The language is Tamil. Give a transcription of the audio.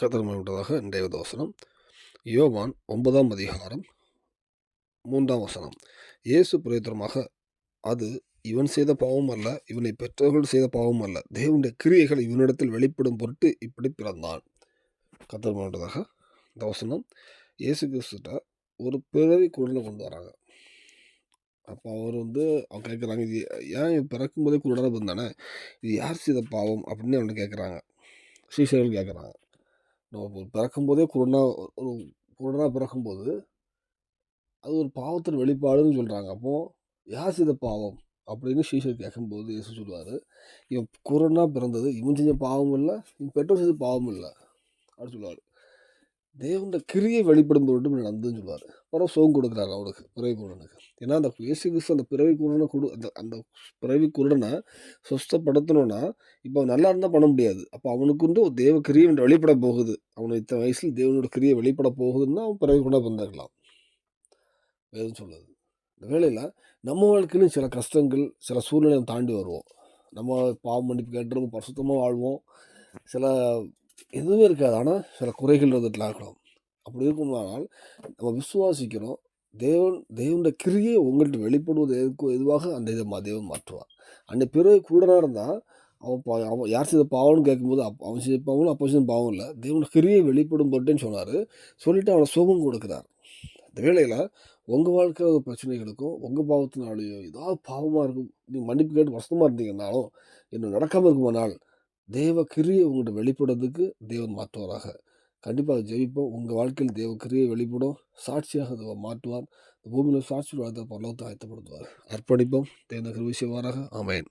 கர்த்தர் மகிமைப்பட்டதாக. இன்றைய வசனம் யோவான் 9ஆம் அதிகாரம் 3ஆம் வசனம். இயேசு பிரயோத்தரமாக, அது இவன் செய்த பாவம் அல்ல, இவனை பெற்றவர்கள் செய்த பாவம் அல்ல, தேவனுடைய கிரியைகள் இவனிடத்தில் வெளிப்படும் பொருட்டு இப்படி பிறந்தான். கர்த்தர் மகிமைப்பட்டதாக. இந்த வசனம் இயேசு கிறிஸ்துட்ட ஒரு பிறவி குருடனை கொண்டு வராங்க. அப்போ அவங்க கேட்குறாங்க, இது ஏன் பிறக்கும்போதே குருடனாக பிறந்தானே, இது யார் செய்த பாவம் அப்படின்னு அவன்கிட்ட கேட்குறாங்க. சீஷர்கள் கேட்குறாங்க. நம்ம பிறக்கும்போதே ஒரு குருடனாக பிறக்கும்போது அது ஒரு பாவத்தின் வெளிப்பாடுன்னு சொல்கிறாங்க. அப்போது யார் செய்த பாவம் அப்படின்னு சீஷர் கேட்கும்போது இயேசு சொல்லுவார், இவன் குருடனாக பிறந்தது இவன் செஞ்ச பாவம் இல்லை, இவன் பெற்றோர் செய்த பாவம் இல்லை அப்படின்னு சொல்லுவார். தேவனுடைய கிரியை வெளிப்படும் பொருட்டு நடந்துன்னு சொல்லுவார். அப்புறம் சோகம் கொடுக்குறாரு அவனுக்கு, பிறவி குருடனுக்கு. ஏன்னா அந்த இயேசு கிறிஸ்து அந்த பிறவி குருடனை அந்த பிறவி குருடனை சுஸ்தப்படுத்தணும்னா, இப்போ நல்லா இருந்தால் பண்ண முடியாது. அப்போ அவனுக்கு ஒரு தேவ கிரியை வெளிப்பட போகுது. அவனுக்கு இத்தனை வயசில் தேவனோட கிரியை வெளிப்பட போகுதுன்னா அவன் பிறவி குருடனாக பிறந்திருக்கலாம். வேதம் சொல்லுது. இந்த வேளையில் நம்ம வாழ்க்கையிலும் சில கஷ்டங்கள், சில சூழ்நிலையை தாண்டி வருவோம். நம்ம பாவம் மன்னிப்பு கேட்டு பரிசுத்தமாக வாழ்வோம். சில எதுவுமே இருக்காது, ஆனால் சில குறைகள் இருந்துட்டு இருக்கலாம். அப்படி இருக்குமானால் நம்ம விசுவாசிக்கிறோம், தேவனுடைய கிரியை உங்கள்கிட்ட வெளிப்படுவது எதுவாக அந்த தேவன் மாற்றுவார். அந்த பிறகு குருடனாக இருந்தால் அவன் யார் செய்த பாவம்னு கேட்கும்போது அவன் செய்த பாவம் அப்போ செய்த பாவம் இல்லை, தேவனுடைய கிரியை வெளிப்படும் பொருட்டுன்னு சொன்னார். சொல்லிவிட்டு அவனை சுகம் கொடுக்குறார். இந்த வேளையில் உங்கள் வாழ்க்கையில் பிரச்சனைகளுக்கும் உங்கள் பாவத்தினாலேயோ ஏதாவது பாவமாக இருக்கும், நீங்கள் மன்னிப்பு கேட்டு வசனமாக இருந்தீங்கன்னாலும் இன்னும் நடக்காமல் இருக்குமானால் தேவ கிரியை உங்கள்கிட்ட வெளிப்படுறதுக்கு தேவன் மாற்றுவாராக. கண்டிப்பாக ஜெயிப்போம். உங்கள் வாழ்க்கையில் தேவ கிரியை வெளிப்படும். சாட்சியாக அதை மாற்றுவார். பூமியில் சாட்சி வாழ்த்த பரலோகத்தை ஆயத்தப்படுத்துவார். அர்ப்பணிப்போம். தேவன் கிருபை செய்வாராக. ஆமென்.